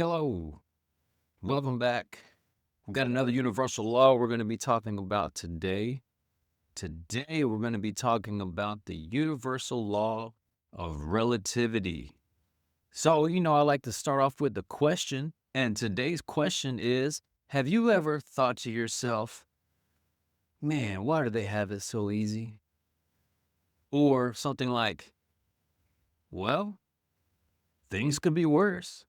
Hello, welcome back. We've got another universal law we're going to be talking about today. Today, we're going to be talking about the universal law of relativity. So, I like to start off with the question, and today's question is, have you ever thought to yourself, man, why do they have it so easy? Or something like, well, things could be worse.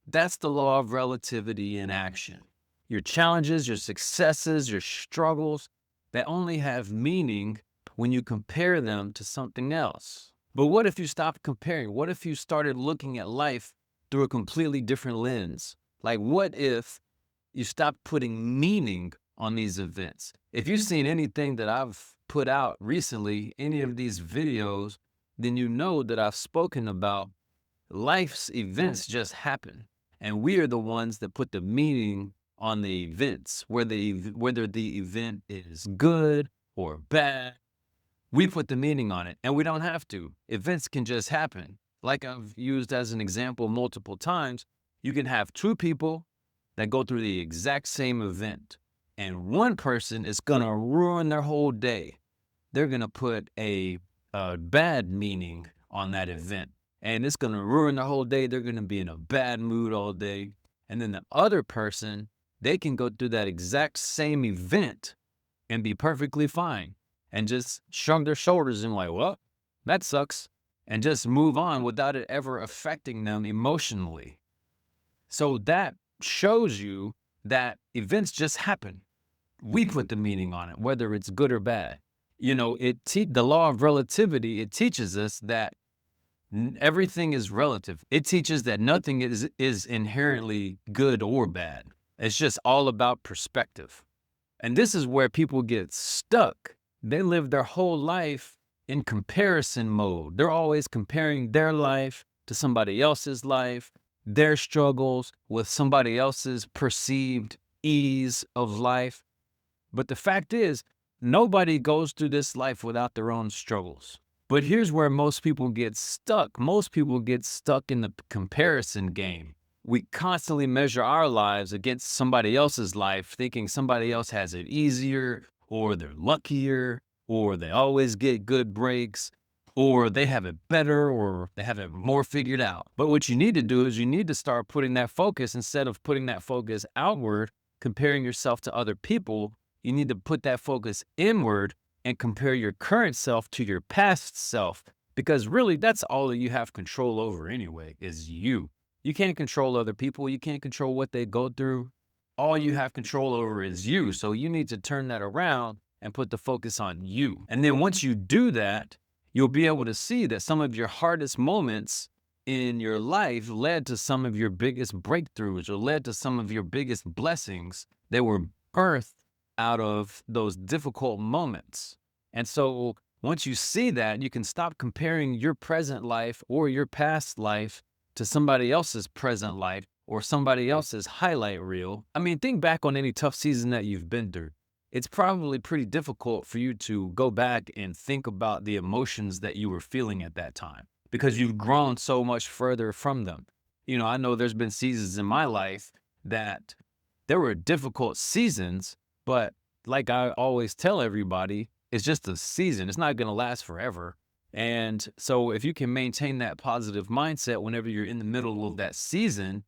That's the law of relativity in action. Your challenges, your successes, your struggles, they only have meaning when you compare them to something else. But what if you stopped comparing? What if you started looking at life through a completely different lens? Like, what if you stopped putting meaning on these events? If you've seen anything that I've put out recently, any of these videos, then you know that I've spoken about life's events just happen. And we are the ones that put the meaning on the events, whether the event is good or bad. We put the meaning on it, and we don't have to. Events can just happen. Like I've used as an example multiple times, you can have two people that go through the exact same event, and one person is going to ruin their whole day. They're going to put a bad meaning on that event, and it's going to ruin their whole day. They're going to be in a bad mood all day. And then the other person, they can go through that exact same event and be perfectly fine and just shrug their shoulders and like, well, that sucks, and just move on without it ever affecting them emotionally. So that shows you that events just happen. We put the meaning on it, whether it's good or bad. The law of relativity, it teaches us that everything is relative. It teaches that nothing is inherently good or bad. It's just all about perspective. And this is where people get stuck. They live their whole life in comparison mode. They're always comparing their life to somebody else's life, their struggles with somebody else's perceived ease of life. But the fact is, nobody goes through this life without their own struggles. But here's where most people get stuck. Most people get stuck in the comparison game. We constantly measure our lives against somebody else's life, thinking somebody else has it easier, or they're luckier, or they always get good breaks, or they have it better, or they have it more figured out. But what you need to do is you need to start putting that focus, instead of putting that focus outward, comparing yourself to other people, you need to put that focus inward and compare your current self to your past self, because really that's all that you have control over anyway, is you. You can't control other people. You can't control what they go through. All you have control over is you. So you need to turn that around and put the focus on you. And then once you do that, you'll be able to see that some of your hardest moments in your life led to some of your biggest breakthroughs, or led to some of your biggest blessings that were birthed out of those difficult moments. And so once you see that, you can stop comparing your present life or your past life to somebody else's present life or somebody else's highlight reel. I mean, think back on any tough season that you've been through. It's probably pretty difficult for you to go back and think about the emotions that you were feeling at that time, because you've grown so much further from them. I know there's been seasons in my life that there were difficult seasons, but like I always tell everybody, it's just a season. It's not going to last forever. And so if you can maintain that positive mindset whenever you're in the middle of that season,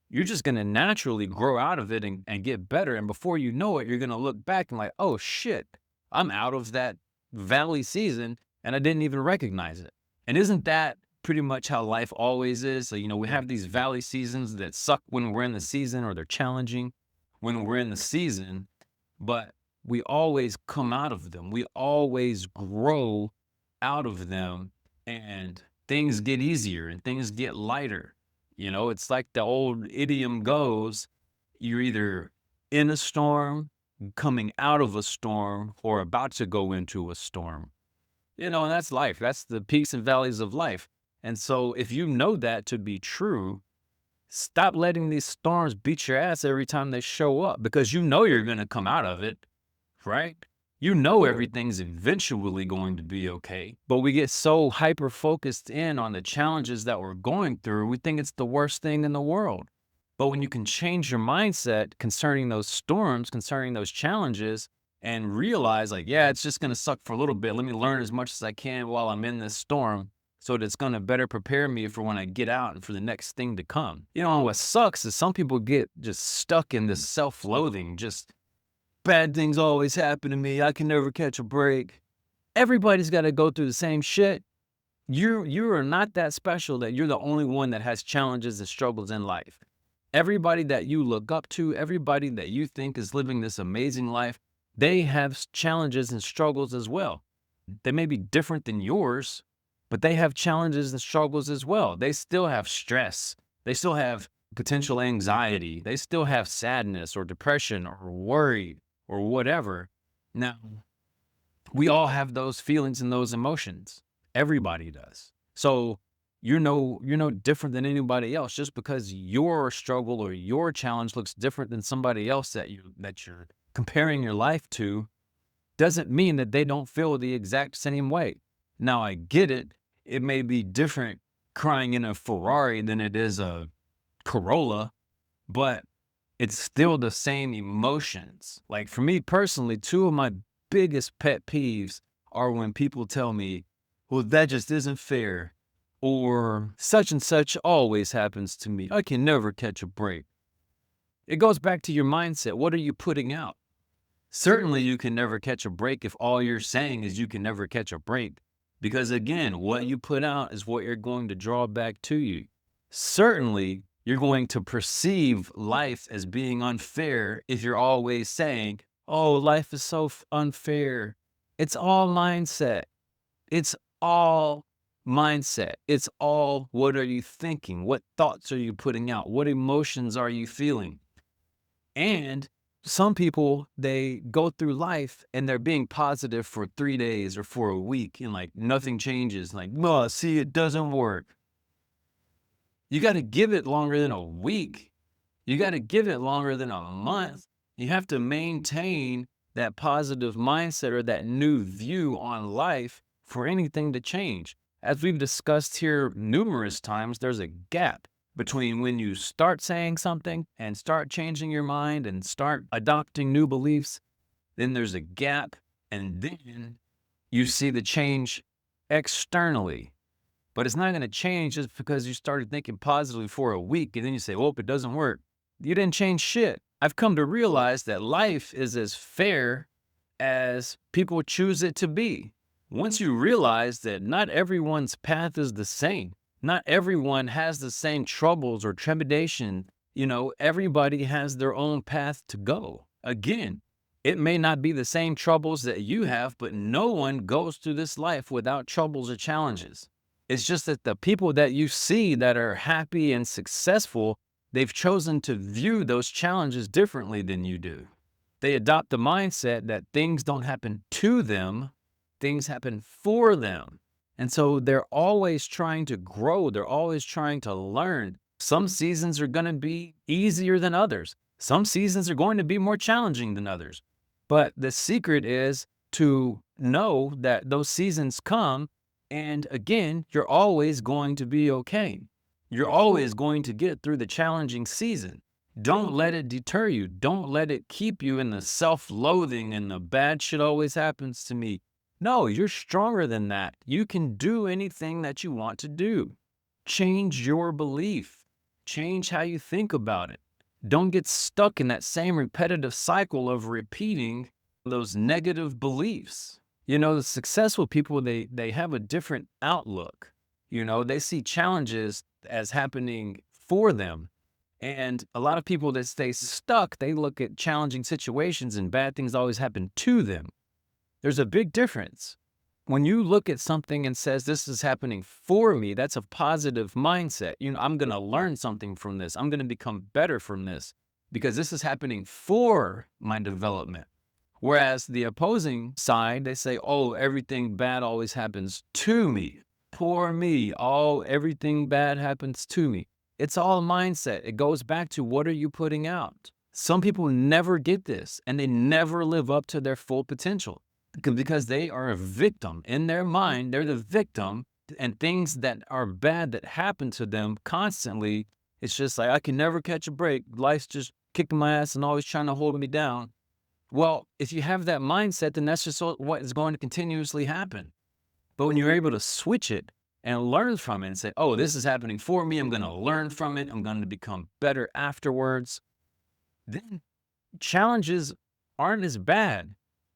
you're just going to naturally grow out of it and get better. And before you know it, you're going to look back and like, oh shit, I'm out of that valley season and I didn't even recognize it. And isn't that pretty much how life always is? So, we have these valley seasons that suck when we're in the season, or they're challenging when we're in the season, but we always come out of them. We always grow out of them, and things get easier and things get lighter. It's like the old idiom goes, you're either in a storm, coming out of a storm, or about to go into a storm. And that's life. That's the peaks and valleys of life. And so if you know that to be true, stop letting these storms beat your ass every time they show up, because you're going to come out of it, right? You know everything's eventually going to be okay, but we get so hyper focused in on the challenges that we're going through, we think it's the worst thing in the world. But when you can change your mindset concerning those storms, concerning those challenges, and realize, like, yeah, it's just going to suck for a little bit. Let me learn as much as I can while I'm in this storm so that it's going to better prepare me for when I get out and for the next thing to come. And what sucks is some people get just stuck in this self loathing, just bad things always happen to me. I can never catch a break. Everybody's got to go through the same shit. You are not that special that you're the only one that has challenges and struggles in life. Everybody that you look up to, everybody that you think is living this amazing life, they have challenges and struggles as well. They may be different than yours, but they have challenges and struggles as well. They still have stress. They still have potential anxiety. They still have sadness or depression or worry or whatever. Now, we all have those feelings and those emotions. Everybody does. So you're no different than anybody else. Just because your struggle or your challenge looks different than somebody else that you're comparing your life to, doesn't mean that they don't feel the exact same way. Now I get it. It may be different crying in a Ferrari than it is a Corolla, but it's still the same emotions. Like for me personally, two of my biggest pet peeves are when people tell me, well, that just isn't fair, or such and such always happens to me. I can never catch a break. It goes back to your mindset. What are you putting out? Certainly, you can never catch a break if all you're saying is you can never catch a break. Because again, what you put out is what you're going to draw back to you. Certainly, you're going to perceive life as being unfair if you're always saying, oh, life is so unfair. It's all mindset. It's all mindset. It's all what are you thinking? What thoughts are you putting out? What emotions are you feeling? And some people, they go through life and they're being positive for 3 days or for a week and like nothing changes. Like, well, see, it doesn't work. You got to give it longer than a week. You got to give it longer than a month. You have to maintain that positive mindset or that new view on life for anything to change. As we've discussed here numerous times, there's a gap between when you start saying something and start changing your mind and start adopting new beliefs. Then there's a gap, and then you see the change externally. But it's not going to change just because you started thinking positively for a week and then you say, well, it doesn't work. You didn't change shit. I've come to realize that life is as fair as people choose it to be. Once you realize that not everyone's path is the same, not everyone has the same troubles or trepidation, everybody has their own path to go. Again, it may not be the same troubles that you have, but no one goes through this life without troubles or challenges. It's just that the people that you see that are happy and successful, they've chosen to view those challenges differently than you do. They adopt the mindset that things don't happen to them, things happen for them. And so they're always trying to grow. They're always trying to learn. Some seasons are going to be easier than others. Some seasons are going to be more challenging than others. But the secret is to know that those seasons come. And again, you're always going to be okay. You're always going to get through the challenging season. Don't let it deter you. Don't let it keep you in the self-loathing and the bad shit always happens to me. No, you're stronger than that. You can do anything that you want to do. Change your belief. Change how you think about it. Don't get stuck in that same repetitive cycle of repeating those negative beliefs. The successful people, they have a different outlook. They see challenges as happening for them. And a lot of people that stay stuck, they look at challenging situations and bad things always happen to them. There's a big difference. When you look at something and says, this is happening for me, that's a positive mindset. I'm going to learn something from this. I'm going to become better from this because this is happening for my development. Whereas the opposing side, they say, oh, everything bad always happens to me. Poor me. Oh, everything bad happens to me. It's all mindset. It goes back to what are you putting out? Some people never get this and they never live up to their full potential. because they are a victim. In their mind, they're the victim, and things that are bad that happen to them constantly, it's just like, I can never catch a break. Life's just kicking my ass and always trying to hold me down. Well, if you have that mindset, then that's just what is going to continuously happen. But when you're able to switch it and learn from it and say, oh, this is happening for me, I'm going to learn from it, I'm going to become better afterwards, then challenges aren't as bad.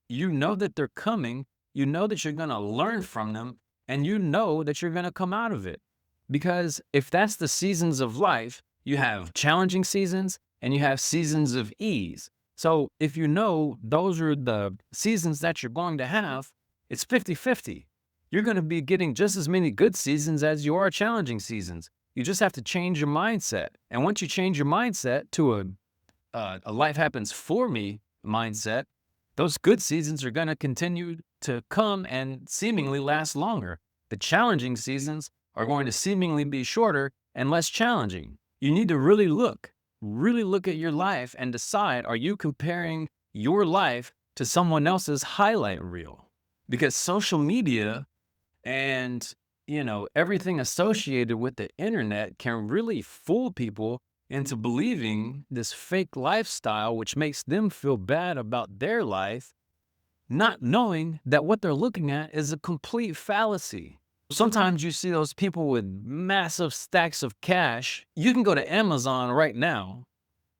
You know that they're coming, you know that you're going to learn from them, and you know that you're going to come out of it. Because if that's the seasons of life, you have challenging seasons and you have seasons of ease. So if you know those are the seasons that you're going to have, it's 50-50. You're going to be getting just as many good seasons as you are challenging seasons. You just have to change your mindset. And once you change your mindset to a life happens for me mindset, those good seasons are going to continue to come and seemingly last longer. The challenging seasons are going to seemingly be shorter and less challenging. You need to really look at your life and decide, are you comparing your life to someone else's highlight reel? Because social media and, everything associated with the internet can really fool people into believing this fake lifestyle, which makes them feel bad about their life, not knowing that what they're looking at is a complete fallacy. Sometimes you see those people with massive stacks of cash. You can go to Amazon right now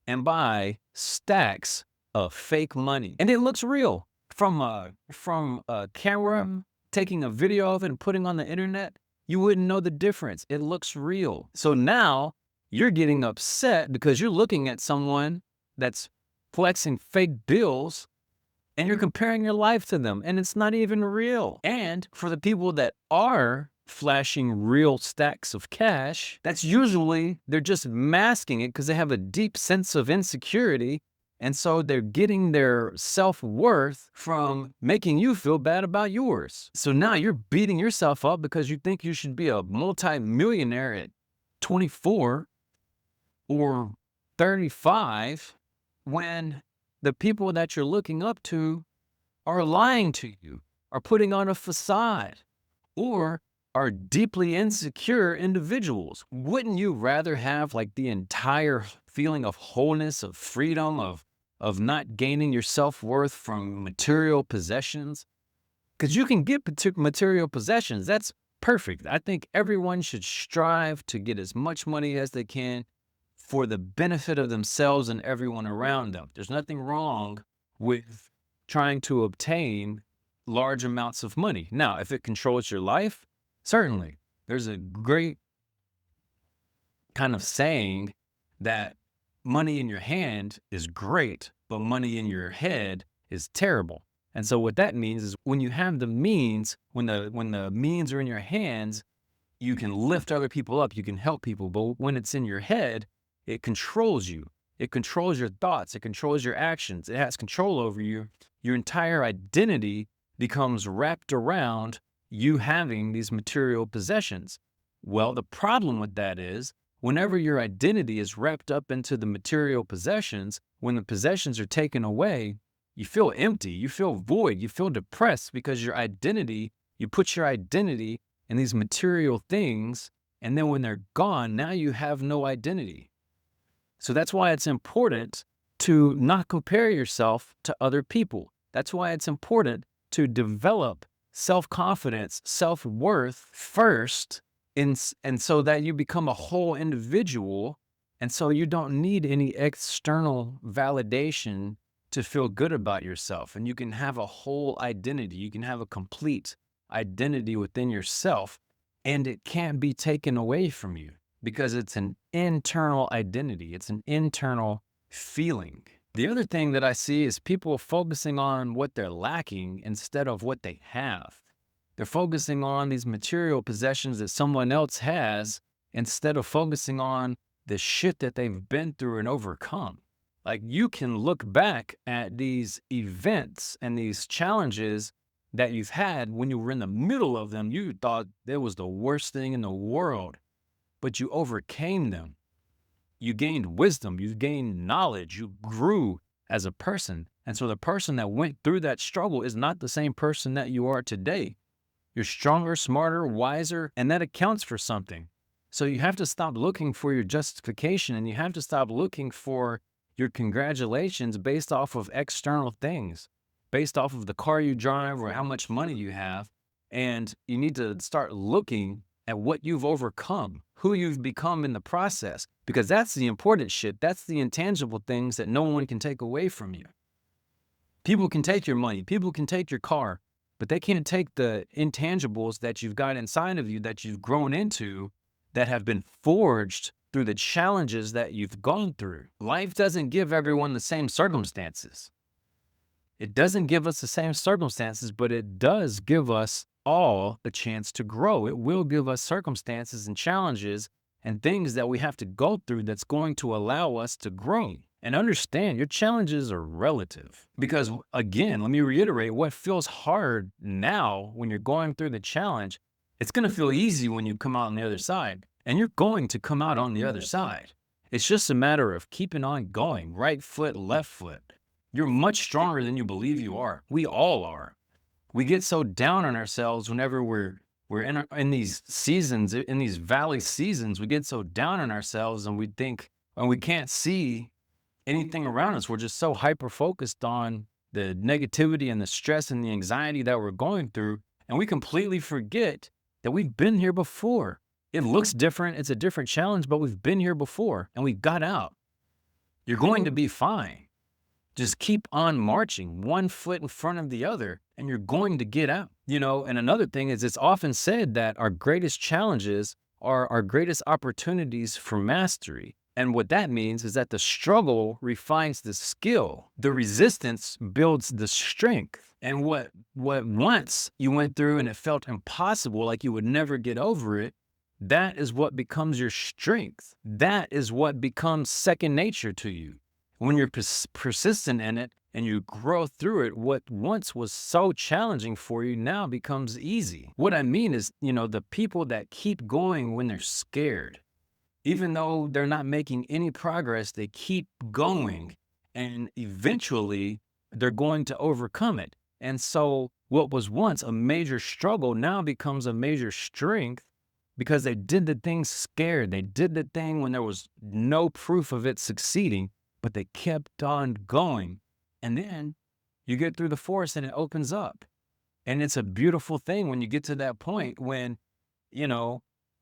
and buy stacks of fake money, and it looks real. From a camera, taking a video of it and putting on the internet, you wouldn't know the difference. It looks real. So now you're getting upset because you're looking at someone that's flexing fake bills and you're comparing your life to them, and it's not even real. And for the people that are flashing real stacks of cash, that's usually, they're just masking it because they have a deep sense of insecurity. And so they're getting their self-worth from making you feel bad about yours. So now you're beating yourself up because you think you should be a multi-millionaire at 24 or 35 when the people that you're looking up to are lying to you, are putting on a facade, or are deeply insecure individuals. Wouldn't you rather have like the entire feeling of wholeness, of freedom, of not gaining your self-worth from material possessions? Because you can get material possessions. That's perfect. I think everyone should strive to get as much money as they can for the benefit of themselves and everyone around them. There's nothing wrong with trying to obtain large amounts of money. Now, if it controls your life, certainly. There's a great kind of saying that money in your hand is great, but money in your head is terrible. And so what that means is when you have the means, when the means are in your hands, you can lift other people up, you can help people. But when it's in your head, it controls you. It controls your thoughts. It controls your actions. It has control over you. Your entire identity becomes wrapped around you having these material possessions. Well, the problem with that is whenever your identity is wrapped up into the material possessions, when the possessions are taken away, you feel empty, you feel void, you feel depressed because you put your identity in these material things, and then when they're gone, now you have no identity. So that's why it's important to not compare yourself to other people. That's why it's important to develop self-confidence, self-worth first, and so that you become a whole individual, and so you don't need any external validation to feel good about yourself. And you can have a whole identity. You can have a complete identity within yourself, and it can't be taken away from you because it's an internal identity. It's an internal feeling. The other thing that I see is people focusing on what they're lacking instead of what they have. They're focusing on these material possessions that someone else has instead of focusing on the shit that they've been through and overcome. Like, you can look back at these events and these challenges that you've had when you were in the middle of them. You thought it was the worst thing in the world, but you overcame them. You gained wisdom, you gained knowledge, you grew as a person. And so the person that went through that struggle is not the same person that you are today. You're stronger, smarter, wiser, and that accounts for something. So you have to stop looking for your justification, and you have to stop looking for your congratulations based off of external things, based off of the car you drive or how much money you have. And you need to start looking at what you've overcome, who you've become in the process, because that's the important shit. That's the intangible things that no one can take away from you. People can take your money, people can take your car, but they can't take the intangibles that you've got inside of you that you've grown into, that have been forged through the challenges that you've gone through. Life doesn't give everyone the same circumstances. It doesn't give us the same circumstances, but it does give us all a chance to grow. It will give us circumstances and challenges and things that we have to go through that's going to allow us to grow. And understand, your challenges are relative. Because again, let me reiterate, what feels hard now when you're going through the challenge, it's going to feel easy when you come out on the other side. And you're going to come out on the other side. It's just a matter of keeping on going, right foot, left foot. You're much stronger than you believe you are. We all are. We get so down on ourselves whenever we're in these seasons, in these valley seasons. We get so down on ourselves, and we think, and we can't see anything around us. We're just so hyper focused on the negativity and the stress and the anxiety that we're going through, and we completely forget that we've been here before. It looks different, it's a different challenge, but we've been here before and we got out. You're going to be fine. Just keep on marching, one foot in front of the other, and you're going to get out. And another thing is, it's often said that our greatest challenges are our greatest opportunities for mastery. And what that means is that the struggle refines the skill. The resistance builds the strength. And what once you went through and it felt impossible, like you would never get over it, that is what becomes your strength. That is what becomes second nature to you. When you're persistent in it and you grow through it, what once was so challenging for you now becomes easy. What I mean is, the people that keep going when they're scared, even though they're not making any progress, they keep going, and eventually they're going to overcome it. And so what was once a major struggle now becomes a major strength, because they did the thing scared. They did the thing when there was no proof of it succeeding, but they kept on going. And then you get through the forest and it opens up. And it's a beautiful thing when you get to that point when,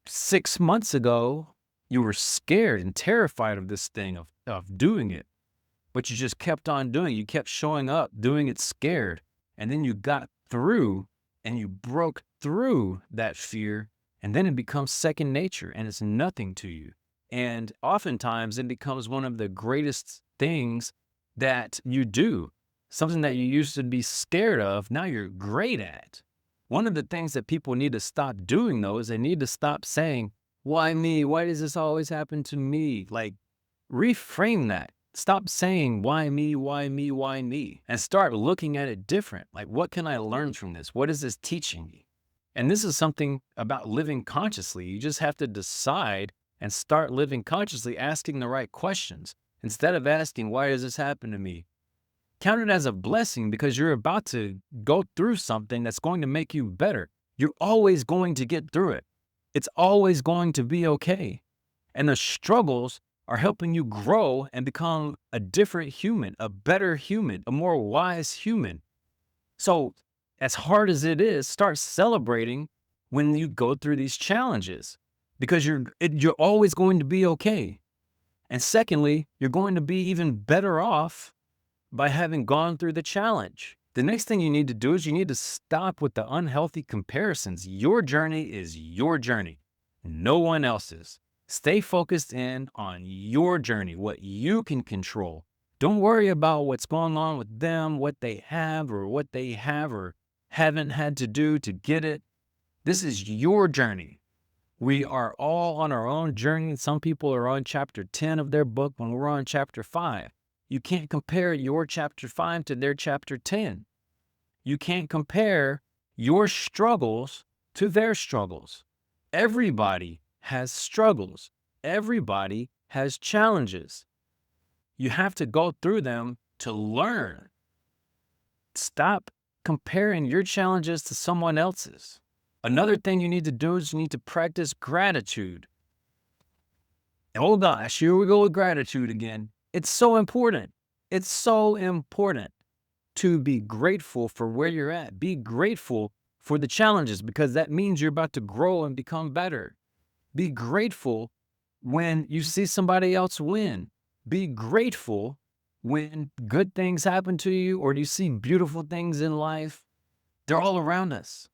6 months ago, you were scared and terrified of this thing, of doing it. But you just kept on doing it. You kept showing up, doing it scared. And then you got through and you broke through that fear. And then it becomes second nature and it's nothing to you. And oftentimes it becomes one of the greatest things that you do. Something that you used to be scared of, now you're great at. One of the things that people need to stop doing, though, is they need to stop saying, why me? Why does this always happen to me? Like, reframe that. Stop saying, why me, why me, why me? And start looking at it different. Like, what can I learn from this? What is this teaching me? And this is something about living consciously. You just have to decide and start living consciously, asking the right questions. Instead of asking, why does this happen to me? Count it as a blessing, because you're about to go through something that's going to make you better. You're always going to get through it. It's always going to be okay. And the struggles are helping you grow and become a different human, a better human, a more wise human. So as hard as it is, start celebrating when you go through these challenges, because you're always going to be okay. And secondly, you're going to be even better off by having gone through the challenge. The next thing you need to do is you need to stop with the unhealthy comparisons. Your journey is your journey, no one else's. Stay focused in on your journey, what you can control. Don't worry about what's going on with them, what they have or haven't had to do to get it. This is your journey. We are all on our own journey. Some people are on chapter 10 of their book when we're on chapter 5. You can't compare your chapter 5 to their chapter 10. You can't compare your struggles to their struggles. Everybody has struggles. Everybody has challenges. You have to go through them to learn. Stop comparing your challenges to someone else's. Another thing you need to do is you need to practice gratitude. Oh gosh, here we go with gratitude again. It's so important. It's so important to be grateful for where you're at. Be grateful for the challenges because that means you're about to grow and become better. Be grateful when you see somebody else win. Be grateful when good things happen to you or you see beautiful things in life. They're all around us.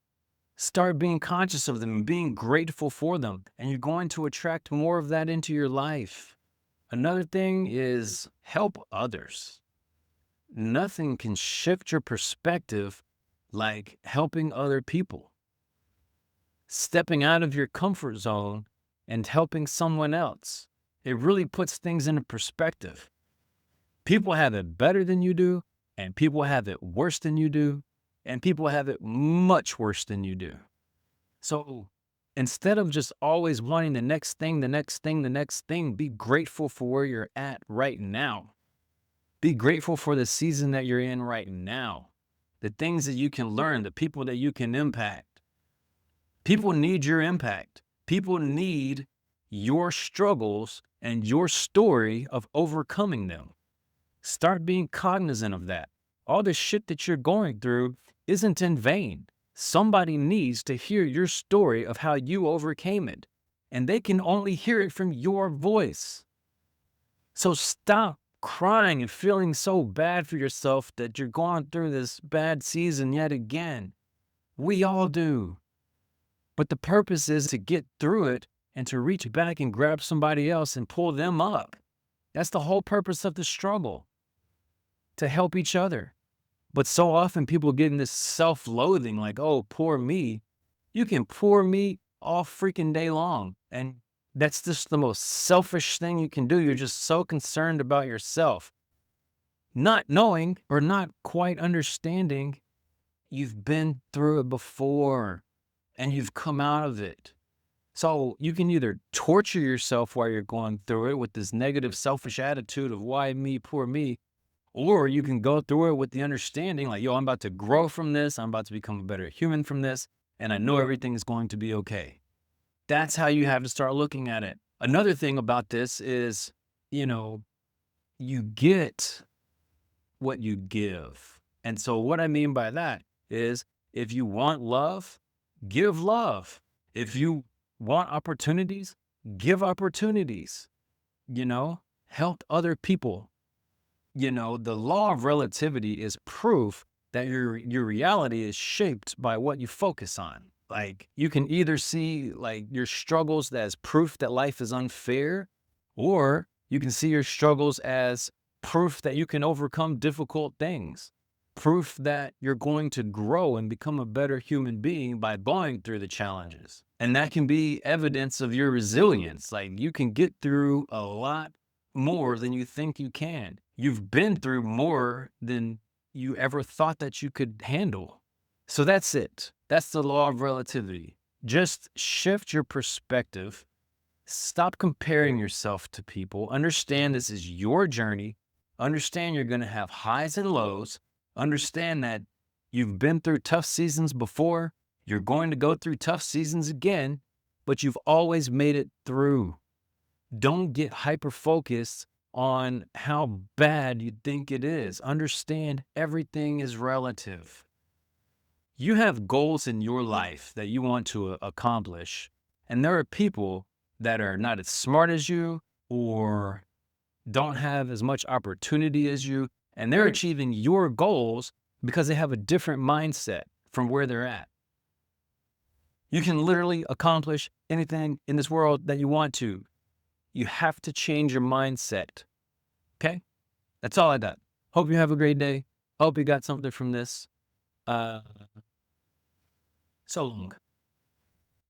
Start being conscious of them and being grateful for them, and you're going to attract more of that into your life. Another thing is help others. Nothing can shift your perspective like helping other people. Stepping out of your comfort zone and helping someone else. It really puts things into perspective. People have it better than you do, and people have it worse than you do, and people have it much worse than you do. So instead of just always wanting the next thing, the next thing, the next thing, be grateful for where you're at right now. Be grateful for the season that you're in right now, the things that you can learn, the people that you can impact. People need your impact. People need your struggles and your story of overcoming them. Start being cognizant of that. All the shit that you're going through isn't in vain. Somebody needs to hear your story of how you overcame it, and they can only hear it from your voice. So stop crying and feeling so bad for yourself that you're going through this bad season yet again. We all do. But the purpose is to get through it and to reach back and grab somebody else and pull them up. That's the whole purpose of the struggle, to help each other. But so often people get in this self-loathing like, oh, poor me. You can poor me all freaking day long. And that's just the most selfish thing you can do. You're just so concerned about yourself, not knowing or not quite understanding you've been through it before and you've come out of it. So you can either torture yourself while you're going through it with this negative, selfish attitude of why me, poor me, or you can go through it with the understanding like, yo, I'm about to grow from this. I'm about to become a better human from this. And I know everything is going to be okay. That's how you have to start looking at it. Another thing about this is, you get what you give. And so what I mean by that is if you want love, give love. If you want opportunities, give opportunities. Help other people. The law of relativity is proof that your reality is shaped by what you focus on. Like you can either see like your struggles as proof that life is unfair, or you can see your struggles as proof that you can overcome difficult things. Proof that you're going to grow and become a better human being by going through the challenges. And that can be evidence of your resilience. Like you can get through a lot more than you think you can. You've been through more than you ever thought that you could handle. So that's it. That's the law of relativity. Just shift your perspective. Stop comparing yourself to people. Understand this is your journey. Understand you're going to have highs and lows. Understand that you've been through tough seasons before. You're going to go through tough seasons again, but you've always made it through. Don't get hyper-focused on how bad you think it is. Understand everything is relative. You have goals in your life that you want to accomplish, and there are people that are not as smart as you or don't have as much opportunity as you, and they're achieving your goals because they have a different mindset from where they're at. You can literally accomplish anything in this world that you want to. You have to change your mindset. Okay? That's all I got. Hope you have a great day. Hope you got something from this. So long.